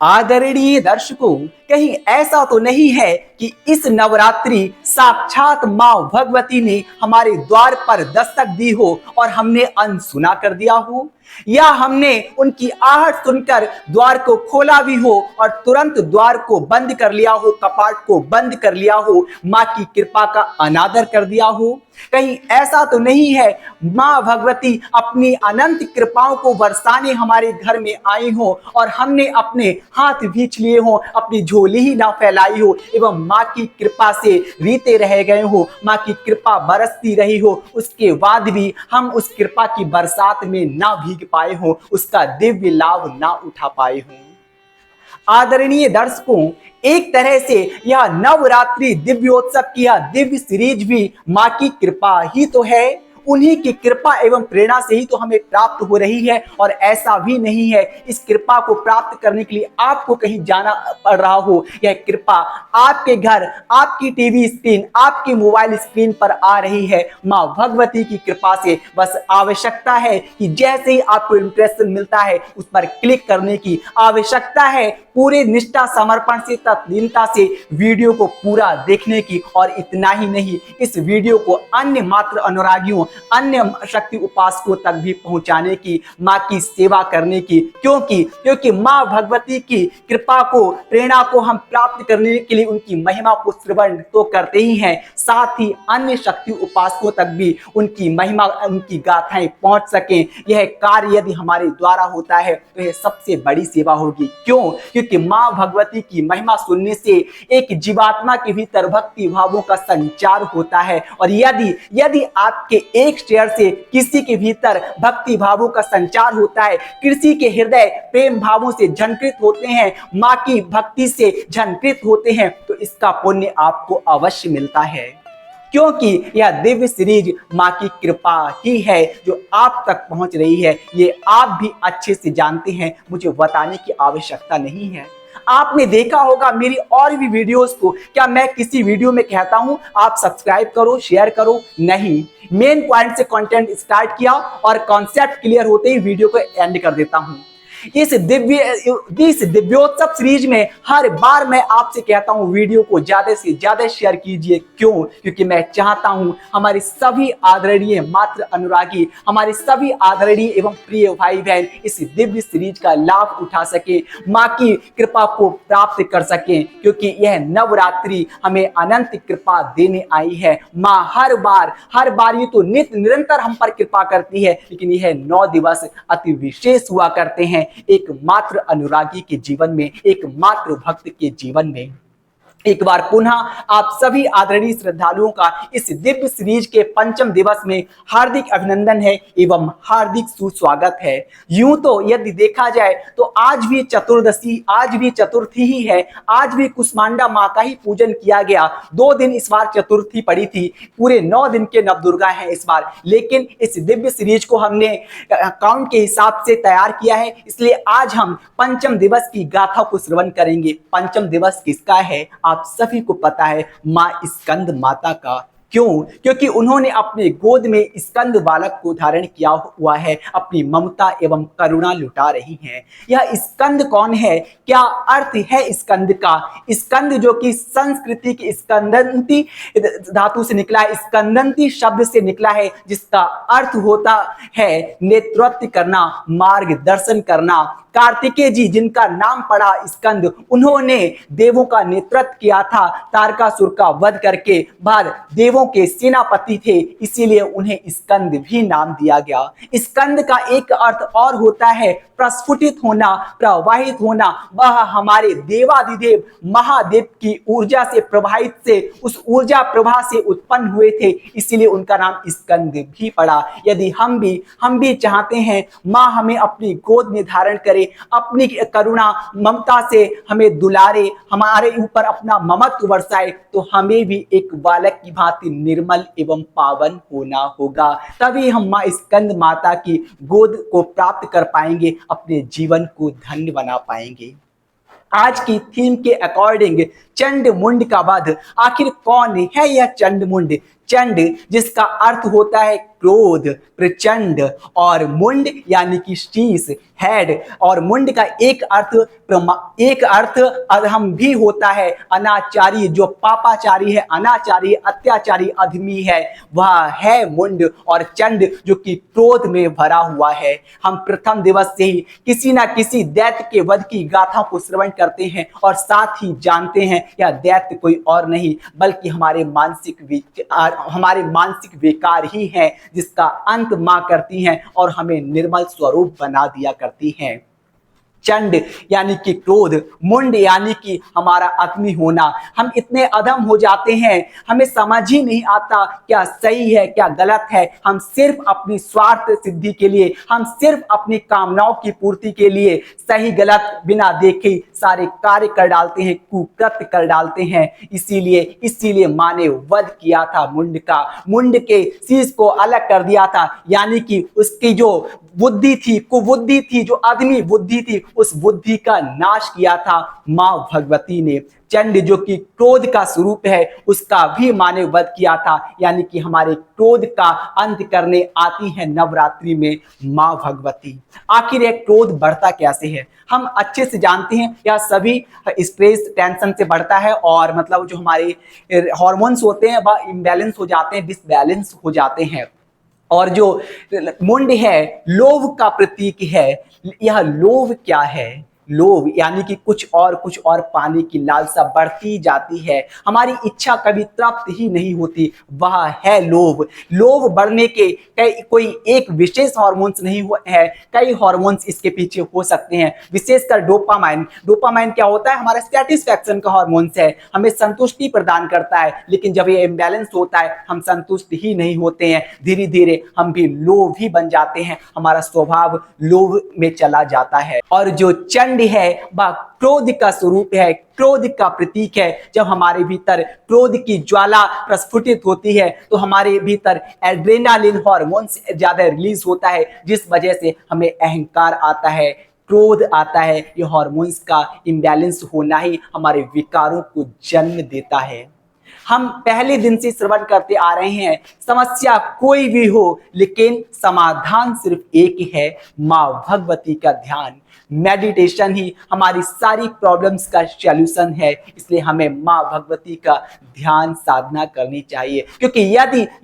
आदरणीय दर्शकों, कहीं ऐसा तो नहीं है कि इस नवरात्रि साक्षात मां भगवती ने हमारे द्वार पर दस्तक दी हो और हमने अनसुना कर दिया हो, या हमने उनकी आहट सुनकर द्वार को खोला भी हो और तुरंत द्वार को बंद कर लिया हो, कपाट को बंद कर लिया हो, मां की कृपा का अनादर कर दिया हो। कहीं ऐसा तो नहीं है मां भगवती अपनी अनंत कृपाओं को बरसाने हमारे घर में आई हो और हमने अपने हाथ भींच लिए हो, अपनी झोली ही ना फैलाई हो एवं मां की कृपा से रीते रह गए हो, मां की कृपा बरसती रही हो, उसके बाद भी हम उस कृपा की बरसात में ना भीग पाए हो, उसका दिव्य लाभ ना उठा पाए हो। आदरणीय दर्शकों, एक तरह से यह नवरात्रि दिव्योत्सव की यह दिव्य सीरीज भी मां की कृपा ही तो है। उन्हीं की कृपा एवं प्रेरणा से ही तो हमें प्राप्त हो रही है। और ऐसा भी नहीं है इस कृपा को प्राप्त करने के लिए आपको कहीं जाना पड़ रहा हो, यह कृपा आपके घर, आपकी टीवी स्क्रीन, आपकी मोबाइल स्क्रीन पर आ रही है मां भगवती की कृपा से। बस आवश्यकता है कि जैसे ही आपको इंप्रेशन मिलता है उस पर क्लिक करने की आवश्यकता है, पूरे निष्ठा समर्पण से तत्लीनता से वीडियो को पूरा देखने की, और इतना ही नहीं, इस वीडियो को अन्य मात्र अनुरागियों, अन्य शक्ति उपासकों तक भी पहुंचाने की, मां की सेवा करने की। क्योंकि मां भगवती की कृपा को, प्रेरणा को हम प्राप्त करने के लिए उनकी महिमा को श्रवण तो करते ही हैं, साथ ही अन्य शक्ति उपासकों तक भी उनकी महिमा, उनकी गाथाएं पहुंच सकें। यह कार्य यदि हमारे द्वारा होता है तो यह सबसे बड़ी सेवा होगी। क्योंकि मां भगवती की महिमा सुनने से एक जीवात्मा के भीतर भक्ति भावों का संचार होता है, और यदि आपके एक शेयर से किसी के भीतर भक्ति भावों का संचार होता है, किसी के हृदय प्रेम भावों से झंकृत होते हैं, मां की भक्ति से झंकृत होते हैं, तो इसका पुण्य आपको अवश्य मिलता है। क्योंकि यह दिव्य सीरीज मां की कृपा ही है जो आप तक पहुंच रही है। ये आप भी अच्छे से जानते हैं, मुझे बताने की आवश्यकता नहीं है। आपने देखा होगा मेरी और भी वीडियोस को, क्या मैं किसी वीडियो में कहता हूं आप सब्सक्राइब करो, शेयर करो? नहीं, मेन पॉइंट से कंटेंट स्टार्ट किया और कॉन्सेप्ट क्लियर होते ही वीडियो को एंड कर देता हूं। इस दिव्योत्सव सीरीज में हर बार मैं आपसे कहता हूं वीडियो को ज्यादा से ज्यादा शेयर कीजिए। क्योंकि मैं चाहता हूं हमारे सभी आदरणीय मात्र अनुरागी, हमारे सभी आदरणीय एवं प्रिय भाई बहन इस दिव्य सीरीज का लाभ उठा सके, मां की कृपा को प्राप्त कर सके। क्योंकि यह नवरात्रि हमें अनंत कृपा देने आई है। मां हर बार ये तो नित्य निरंतर हम पर कृपा करती है, लेकिन यह 9 दिवस अति विशेष हुआ करते हैं एक मात्र अनुरागी के जीवन में, एक मात्र भक्त के जीवन में। एक बार पुनः आप सभी आदरणीय श्रद्धालुओं का इस दिव्य सीरीज के 5वें दिवस में हार्दिक अभिनंदन है एवं हार्दिक सुस्वागत है। यूं तो यदि देखा जाए तो आज भी चतुर्दशी, आज भी चतुर्थी ही है, आज भी कुष्मांडा मां का ही पूजन किया गया। 2 दिन इस बार चतुर्थी पड़ी थी, पूरे 9 दिन के नवदुर्गा हैं इस बार। लेकिन इस दिव्य सीरीज को हमने काउंट के हिसाब से तैयार किया है, इसलिए आज हम 5वें दिवस की गाथा को श्रवण करेंगे। 5वां दिवस किसका है? आप सभी को पता है, मां स्कंद माता का। क्योंकि उन्होंने अपने गोद में स्कंद बालक को धारण किया हुआ है, अपनी ममता एवं करुणा लुटा रही हैं। यह स्कंद कौन है? क्या अर्थ है स्कंद का? स्कंद जो कि संस्कृति की स्कंदंती धातु से निकला है, स्कंदंती शब्द से निकला है, जिसका अर्थ होता है नेतृत्व करना, मार्गदर्शन करना। कार्तिकेय जी जिनका नाम पड़ा स्कंद, उन्होंने देवों का नेतृत्व किया था, तारकासुर का वध करके बाद देवों के सेनापति थे, इसीलिए उन्हें स्कंद भी नाम दिया गया। स्कंद का एक अर्थ और होता है प्रस्फुटित होना, प्रवाहित होना। वह हमारे देवाधिदेव महादेव की ऊर्जा से प्रवाहित से, उस ऊर्जा प्रवाह से उत्पन्न हुए थे, इसीलिए उनका नाम स्कंद भी पड़ा। यदि हम भी चाहते हैं मां हमें अपनी गोद में धारण करे, अपनी करुणा ममता से हमें दुलारे, हमारे ऊपर अपना ममत्व बरसाए, तो हमें भी एक बालक की भांति निर्मल एवं पावन होना होगा। तभी हम मां स्कंद माता की गोद को प्राप्त कर पाएंगे, अपने जीवन को धन्य बना पाएंगे। आज की थीम के अकॉर्डिंग चंड मुंड का वध। आखिर कौन है यह चंड मुंड? चंड जिसका अर्थ होता है क्रोध, प्रचंड, और मुंड यानी कि शीश, हेड, और मुंड का एक अर्थ अधम भी होता है, अनाचारी, जो पापाचारी है, अनाचारी, अत्याचारी, अधमी है, वह है मुंड, और चंड जो कि क्रोध में भरा हुआ है। हम प्रथम दिवस से ही किसी ना किसी दैत्य के वध की गाथा को श्रवण करते हैं और साथ ही जानते हैं यह दैत्य कोई और नहीं बल्कि हमारे मानसिक विकार ही है, जिसका अंत मां करती हैं और हमें निर्मल स्वरूप बना दिया करती हैं। चंड यानी कि क्रोध, मुंड यानी कि हमारा अग्नि होना। हम इतने अधम हो जाते हैं, हमें समझ ही नहीं आता क्या सही है क्या गलत है। हम सिर्फ अपनी स्वार्थ सिद्धि के लिए, हम सिर्फ अपनी कामनाओं की पूर्ति के लिए सही गलत बिना देखे सारे कार्य कर डालते हैं, कुकृत्य कर डालते हैं। इसीलिए मां ने वध किया था मुंड का, मुंड के शीश को अलग कर दिया था, यानी कि उसकी जो बुद्धि थी, कुबुद्धि थी, जो आदमी बुद्धि थी, उस बुद्धि का नाश किया था मां भगवती ने। चंड जो कि क्रोध का स्वरूप है, उसका भी मां ने वध किया था, यानी कि हमारे क्रोध का अंत करने आती है नवरात्रि में मां भगवती। आखिर यह क्रोध बढ़ता कैसे है? हम अच्छे से जानते हैं, यह सभी स्ट्रेस, टेंशन से बढ़ता है, और मतलब जो हमारे हार्मोन्स होते हैं वह इम्बैलेंस हो जाते हैं, डिसबैलेंस हो जाते हैं। और जो मुंड है लोभ का प्रतीक है। यह लोभ क्या है? लोभ यानी कि कुछ और पाने की लालसा बढ़ती जाती है, हमारी इच्छा कभी तृप्त ही नहीं होती, वह है लोभ। लोभ बढ़ने के कोई एक विशेष हार्मोन्स नहीं है, कई हार्मोन्स इसके पीछे हो सकते हैं, विशेषकर डोपामाइन। डोपामाइन क्या होता है? हमारा सेटिस्फैक्शन का हार्मोन्स है, हमें संतुष्टि प्रदान करता है, लेकिन जब ये इम्बैलेंस होता है हम संतुष्ट ही नहीं होते हैं, धीरे धीरे हम भी लोभी बन जाते हैं, हमारा स्वभाव लोभ में चला जाता है। और जो चंड है वह क्रोध का स्वरूप है, क्रोध का प्रतीक है। जब हमारे भीतर क्रोध की ज्वाला प्रस्फुटित होती है तो हमारे भीतर एड्रेनालिन हार्मोन्स ज्यादा रिलीज होता है, जिस वजह से हमें अहंकार आता है, क्रोध आता है। ये हार्मोन्स का इम्बैलेंस होना ही हमारे विकारों को जन्म देता है। हम पहले दिन से श्रवण करते आ रहे हैं, समस्या कोई भी हो लेकिन समाधान सिर्फ एक ही है, मां भगवती का ध्यान। मेडिटेशन ही हमारी सारी प्रॉब्लम्स का सॉल्यूशन है, इसलिए हमें मां भगवती का ध्यान साधना करनी चाहिए। क्योंकि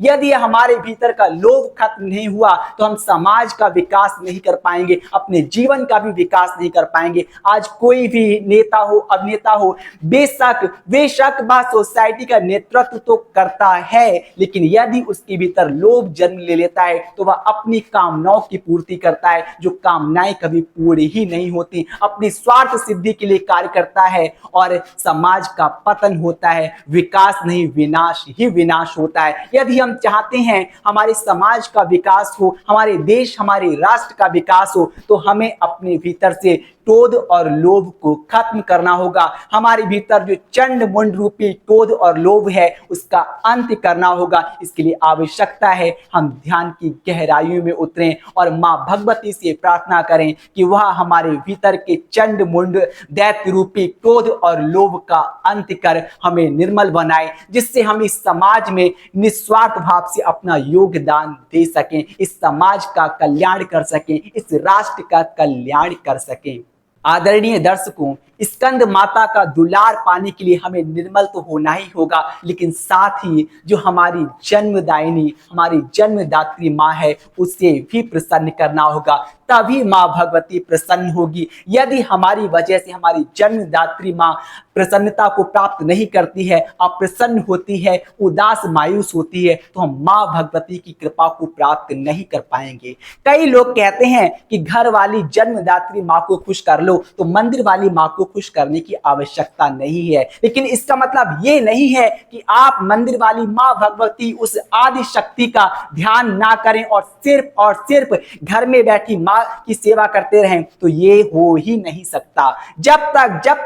यदि हमारे भीतर का लोभ खत्म नहीं हुआ तो हम समाज का विकास नहीं कर पाएंगे, अपने जीवन का भी विकास नहीं कर पाएंगे। आज कोई भी नेता हो, अभिनेता हो, बेशक वह सोसाइटी का नेतृत्व तो करता है, लेकिन यदि उसके भीतर लोभ जन्म ले लेता है तो वह अपनी कामनाओं की पूर्ति करता है, जो कामनाएं कभी पूरी ही नहीं होती, अपनी स्वार्थ सिद्धि के लिए कार्य करता है और समाज का पतन होता है, विकास नहीं विनाश ही विनाश होता है। यदि हम चाहते हैं हमारे समाज का विकास हो, हमारे देश, हमारे राष्ट्र का विकास हो, तो हमें अपने भीतर से क्रोध और लोभ को खत्म करना होगा। हमारे भीतर जो चंड मुंड रूपी क्रोध और लोभ है उसका अंत करना होगा। इसके लिए आवश्यकता है हम ध्यान की गहराइयों में उतरें और मां भगवती से प्रार्थना करें कि वह हमारे भीतर के चंड मुंड दैत्य रूपी क्रोध और लोभ का अंत कर हमें निर्मल बनाए, जिससे हम इस समाज में निस्वार्थ भाव से अपना योगदान दे सकें, इस समाज का कल्याण कर सकें, इस राष्ट्र का कल्याण कर सकें। आदरणीय दर्शकों, स्कंद माता का दुलार पाने के लिए हमें निर्मल तो होना ही होगा, लेकिन साथ ही जो हमारी जन्मदायिनी, हमारी जन्मदात्री माँ है, उसे भी प्रसन्न करना होगा, तभी माँ भगवती प्रसन्न होगी। यदि हमारी वजह से हमारी जन्मदात्री माँ प्रसन्नता को प्राप्त नहीं करती है, अप्रसन्न होती है, उदास मायूस होती है, तो हम माँ भगवती की कृपा को प्राप्त नहीं कर पाएंगे। कई लोग कहते हैं कि घर वाली जन्मदात्री माँ को खुश कर लो, तो मंदिर वाली माँ को खुश करने की आवश्यकता नहीं है। लेकिन इसका मतलब ये नहीं है कि आप मंदिर वाली माँ भगवती उस आदि शक्ति का ध्यान ना करें और सिर्फ घर में बैठी माँ की सेवा करते रहें, तो ये हो ही नहीं सकता। जब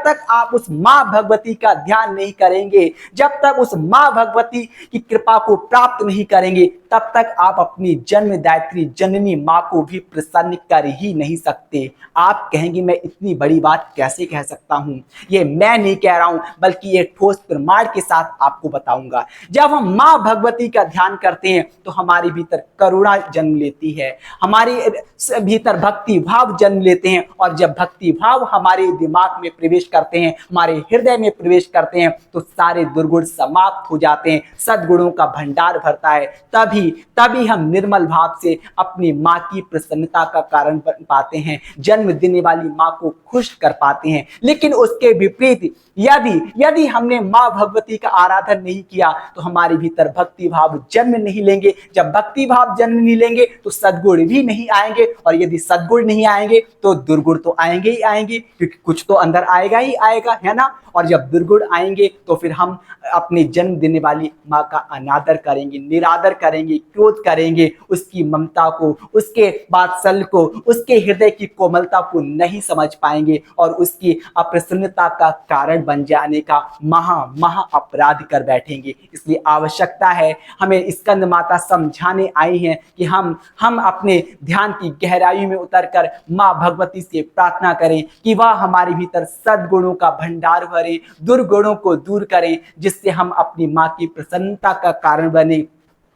तक आप उस माँ भगवती का ध्यान नहीं करेंगे, जब तक उस माँ भगवती की कृपा को प्राप्त नहीं करेंगे, तब तक आप अपनी जन्मदात्री जननी माँ को भी प्रसन्न कर ही नहीं सकते। आप कहेंगे मैं इतनी बड़ी बात कैसे कह सकता हूँ? ये मैं नहीं कह रहा हूँ, बल्कि ये ठोस प्रमाण के साथ आपको बताऊंगा। जब हम माँ भगवती का ध्यान करते हैं तो हमारे भीतर करुणा जन्म लेती है, हमारे भीतर भक्ति भाव जन्म लेते हैं, और जब भक्ति भाव हमारे दिमाग में प्रवेश करते हैं, हमारे हृदय में प्रवेश करते हैं, तो सारे दुर्गुण समाप्त हो जाते हैं, सद्गुणों का भंडार भरता है। तभी तभी हम निर्मल भाव से अपनी माँ की प्रसन्नता का कारण बन पाते हैं, जन्म देने वाली माँ को खुश कर पाते हैं। लेकिन उसके विपरीत यदि हमने माँ भगवती का आराधन नहीं किया तो हमारे भीतर भक्ति भाव जन्म नहीं लेंगे। जब भक्ति भाव जन्म नहीं लेंगे तो सद्गुण भी नहीं आएंगे, और यदि सद्गुण नहीं आएंगे तो दुर्गुण तो आएंगे ही आएंगे, क्योंकि कुछ तो अंदर आएगा ही आएगा, है ना। और जब दुर्गुण आएंगे तो फिर हम अपने जन्म देने वाली माँ का अनादर करेंगे, निरादर करेंगे, क्रोध करेंगे, उसकी ममता को, उसके वात्सल्य को, उसके हृदय की कोमलता को नहीं समझ पाएंगे, और उसकी अप्रसन्नता का कारण बन जाने का महा अपराध कर बैठेंगे। इसलिए आवश्यकता है, हमें स्कंद माता समझाने आई हैं कि हम अपने ध्यान की गहराई में उतरकर माँ भगवती से प्रार्थना करें कि वह हमारे भीतर सद्गुणों का भंडार भरे, दुर्गुणों को दूर करें, जिससे हम अपनी माँ की प्रसन्नता का कारण बने,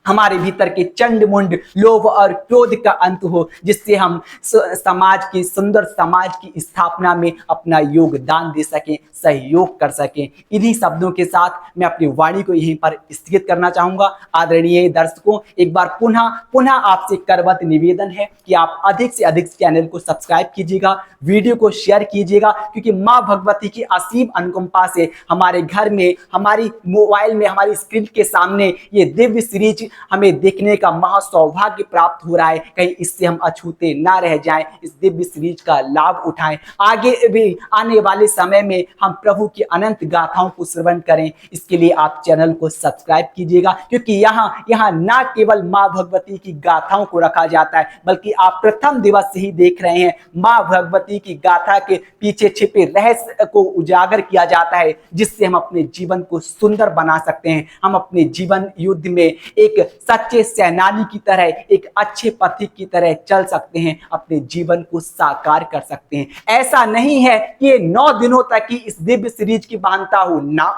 हमारे भीतर के चंड मुंड लोभ और क्रोध का अंत हो, जिससे हम समाज की सुंदर समाज की स्थापना में अपना योगदान दे सकें, सहयोग कर सकें। इन्हीं शब्दों के साथ मैं अपनी वाणी को यहीं पर स्थगित करना चाहूंगा। आदरणीय दर्शकों, एक बार पुनः आपसे करवत निवेदन है कि आप अधिक से अधिक चैनल को सब्सक्राइब कीजिएगा, वीडियो को शेयर कीजिएगा, क्योंकि माँ भगवती की असीम अनुकंपा से हमारे घर में, हमारी मोबाइल में, हमारी स्क्रीन के सामने ये दिव्य सीरीज हमें देखने का महा सौभाग्य प्राप्त हो रहा है। कहीं इससे हम अछूते ना रह जाएं, इस दिव्य सीरीज का लाभ उठाएं। आगे भी आने वाले समय में हम प्रभु की अनंत गाथाओं को श्रवण करें। इसके लिए आप चैनल को सब्सक्राइब कीजिएगा, क्योंकि यहाँ ना केवल माँ भगवती की गाथाओं को रखा जाता है, बल्कि आप प्रथम दिवस से ही देख रहे हैं, माँ भगवती की गाथा के पीछे छिपे रहस्य को उजागर किया जाता है, जिससे हम अपने जीवन को सुंदर बना सकते हैं। हम अपने जीवन युद्ध में एक सच्चे सेनानी की तरह, एक अच्छे पथिक की तरह चल सकते हैं, अपने जीवन को साकार कर सकते हैं। ऐसा नहीं है कि ये 9 दिनों तक ही इस दिव्य सीरीज की मान्यता हो ना।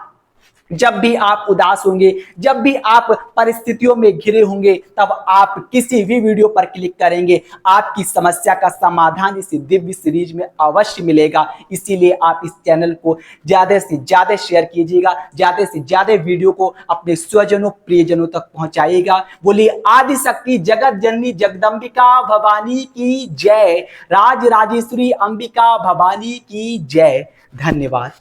जब भी आप उदास होंगे, जब भी आप परिस्थितियों में घिरे होंगे, तब आप किसी भी वीडियो पर क्लिक करेंगे, आपकी समस्या का समाधान इस दिव्य सीरीज में अवश्य मिलेगा। इसीलिए आप इस चैनल को ज्यादा से ज्यादा शेयर कीजिएगा, ज्यादा से ज्यादा वीडियो को अपने स्वजनों प्रियजनों तक पहुंचाइएगा। बोलिए आदि शक्ति जगत जननी जगदम्बिका भवानी की जय, राज राजेश्वरी अंबिका भवानी की जय। धन्यवाद।